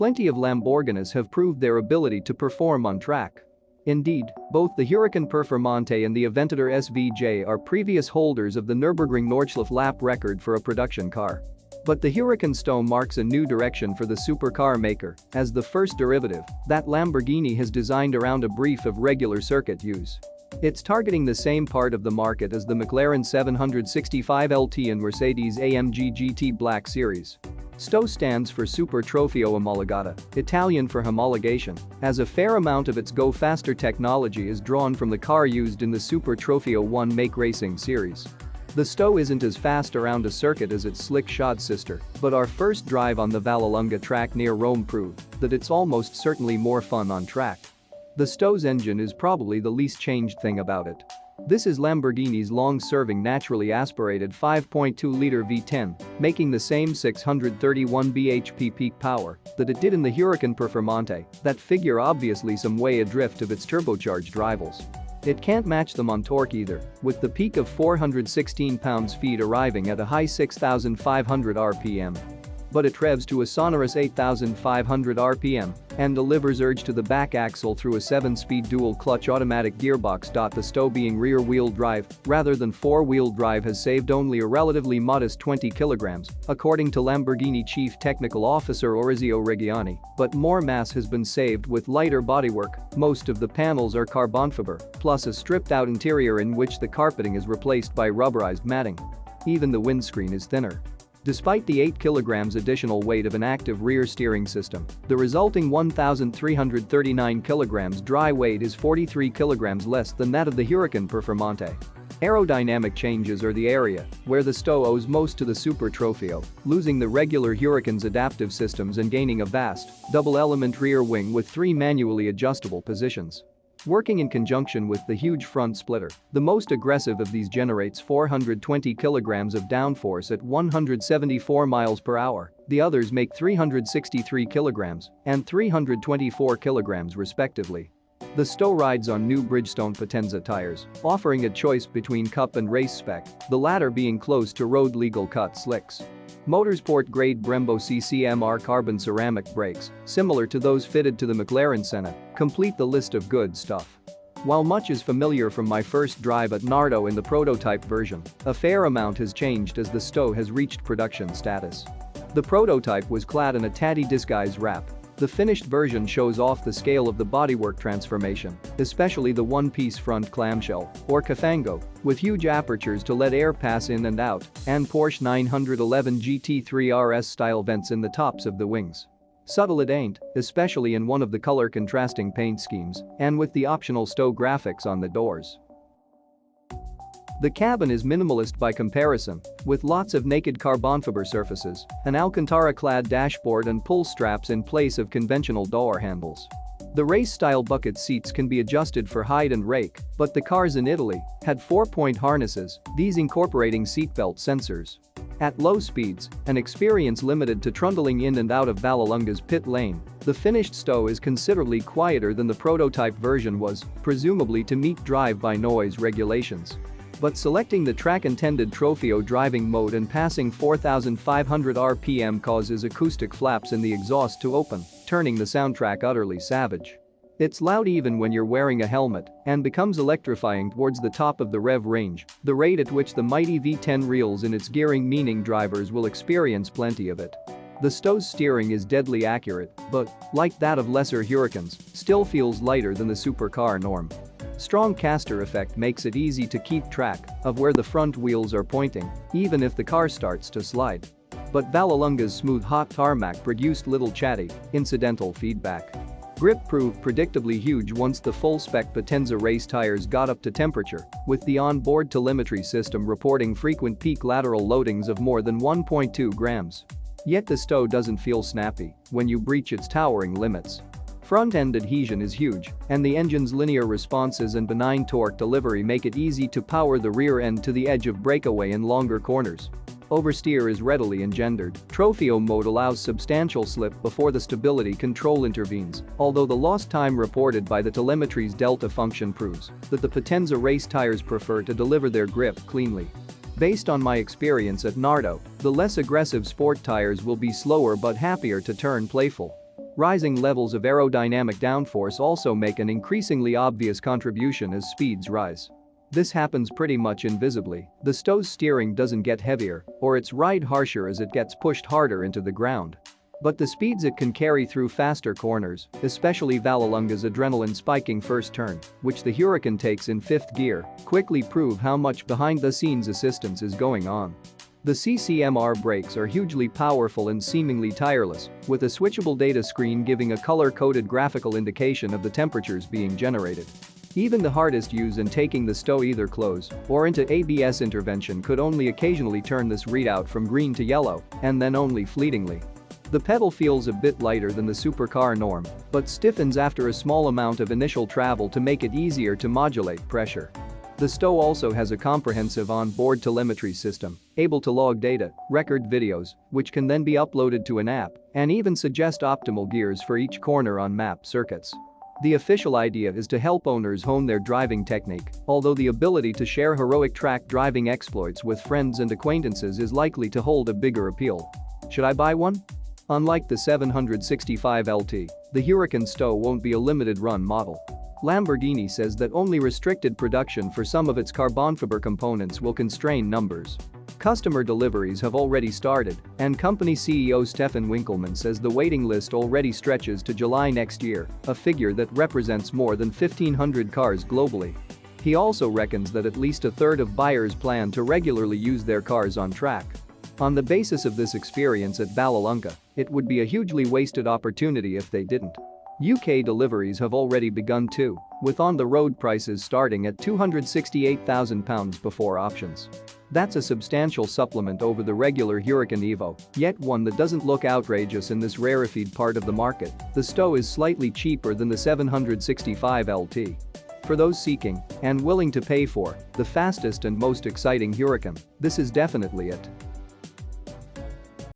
plenty of Lamborghinis have proved their ability to perform on track. Indeed, both the Huracan Performante and the Aventador SVJ are previous holders of the Nürburgring Nordschleife lap record for a production car. But the Huracan STO marks a new direction for the supercar maker, as the first derivative that Lamborghini has designed around a brief of regular circuit use. It's targeting the same part of the market as the McLaren 765 LT and Mercedes-AMG GT Black Series. STO stands for Super Trofeo Omologata, Italian for homologation, as a fair amount of its Go Faster technology is drawn from the car used in the Super Trofeo 1 Make Racing series. The STO isn't as fast around a circuit as its slick-shod sister, but our first drive on the Vallelunga track near Rome proved that it's almost certainly more fun on track. The STO's engine is probably the least changed thing about it. This is Lamborghini's long-serving naturally aspirated 5.2-liter V10, making the same 631 bhp peak power that it did in the Huracan Performante, that figure obviously some way adrift of its turbocharged rivals. It can't match them on torque either, with the peak of 416 pounds-feet arriving at a high 6,500 rpm. But it revs to a sonorous 8,500 rpm and delivers urge to the back axle through a 7-speed dual-clutch automatic gearbox. The STO being rear-wheel drive rather than four-wheel drive has saved only a relatively modest 20 kilograms, according to Lamborghini Chief Technical Officer Orazio Reggiani, but more mass has been saved with lighter bodywork. Most of the panels are carbon fiber, plus a stripped-out interior in which the carpeting is replaced by rubberized matting. Even the windscreen is thinner. Despite the 8 kilograms additional weight of an active rear steering system, the resulting 1,339 kilograms dry weight is 43 kilograms less than that of the Huracan Performante. Aerodynamic changes are the area where the STO owes most to the Super Trofeo, losing the regular Huracan's adaptive systems and gaining a vast, double-element rear wing with 3 manually adjustable positions. Working in conjunction with the huge front splitter, the most aggressive of these generates 420 kilograms of downforce at 174 miles per hour, the others make 363 kilograms and 324 kilograms respectively. The STO rides on new Bridgestone Potenza tires, offering a choice between Cup and race spec, the latter being close to road-legal cut slicks. Motorsport-grade Brembo CCMR carbon ceramic brakes, similar to those fitted to the McLaren Senna, complete the list of good stuff. While much is familiar from my first drive at Nardo in the prototype version, a fair amount has changed as the STO has reached production status. The prototype was clad in a Taddy disguise wrap. The finished version shows off the scale of the bodywork transformation, especially the one-piece front clamshell, or cafango, with huge apertures to let air pass in and out, and Porsche 911 GT3 RS-style vents in the tops of the wings. Subtle it ain't, especially in one of the color-contrasting paint schemes, and with the optional STO graphics on the doors. The cabin is minimalist by comparison, with lots of naked carbon fiber surfaces, an Alcantara-clad dashboard and pull straps in place of conventional door handles. The race-style bucket seats can be adjusted for height and rake, but the cars in Italy had 4-point harnesses, these incorporating seatbelt sensors. At low speeds, an experience limited to trundling in and out of Vallelunga's pit lane, the finished STO is considerably quieter than the prototype version was, presumably to meet drive-by noise regulations. But selecting the track-intended Trofeo driving mode and passing 4,500 rpm causes acoustic flaps in the exhaust to open, turning the soundtrack utterly savage. It's loud even when you're wearing a helmet and becomes electrifying towards the top of the rev range, the rate at which the mighty V10 reels in its gearing, meaning drivers will experience plenty of it. The STO's steering is deadly accurate, but, like that of lesser Huracans, still feels lighter than the supercar norm. Strong caster effect makes it easy to keep track of where the front wheels are pointing, even if the car starts to slide. But Vallelunga's smooth hot tarmac produced little chatty, incidental feedback. Grip proved predictably huge once the full-spec Potenza race tires got up to temperature, with the on-board telemetry system reporting frequent peak lateral loadings of more than 1.2 grams. Yet the STO doesn't feel snappy when you breach its towering limits. Front-end adhesion is huge, and the engine's linear responses and benign torque delivery make it easy to power the rear end to the edge of breakaway in longer corners. Oversteer is readily engendered. Trofeo mode allows substantial slip before the stability control intervenes, although the lost time reported by the telemetry's delta function proves that the Potenza race tires prefer to deliver their grip cleanly. Based on my experience at Nardo, the less aggressive sport tires will be slower but happier to turn playful. Rising levels of aerodynamic downforce also make an increasingly obvious contribution as speeds rise. This happens pretty much invisibly. The STO's steering doesn't get heavier, or its ride harsher as it gets pushed harder into the ground. But the speeds it can carry through faster corners, especially Vallelunga's adrenaline-spiking first turn, which the Huracan takes in 5th gear, quickly prove how much behind-the-scenes assistance is going on. The CCMR brakes are hugely powerful and seemingly tireless, with a switchable data screen giving a color-coded graphical indication of the temperatures being generated. Even the hardest use in taking the STO either close or into ABS intervention could only occasionally turn this readout from green to yellow, and then only fleetingly. The pedal feels a bit lighter than the supercar norm, but stiffens after a small amount of initial travel to make it easier to modulate pressure. The STO also has a comprehensive on-board telemetry system, able to log data, record videos, which can then be uploaded to an app, and even suggest optimal gears for each corner on map circuits. The official idea is to help owners hone their driving technique, although the ability to share heroic track driving exploits with friends and acquaintances is likely to hold a bigger appeal. Should I buy one? Unlike the 765 LT, the Huracan STO won't be a limited-run model. Lamborghini says that only restricted production for some of its carbon fiber components will constrain numbers. Customer deliveries have already started, and company CEO Stefan Winkelmann says the waiting list already stretches to July next year, a figure that represents more than 1,500 cars globally. He also reckons that at least a third of buyers plan to regularly use their cars on track. On the basis of this experience at Vallelunga, it would be a hugely wasted opportunity if they didn't. UK deliveries have already begun too, with on-the-road prices starting at £268,000 before options. That's a substantial supplement over the regular Huracan Evo, yet one that doesn't look outrageous in this rarefied part of the market. The STO is slightly cheaper than the 765 LT. For those seeking and willing to pay for the fastest and most exciting Huracan, this is definitely it.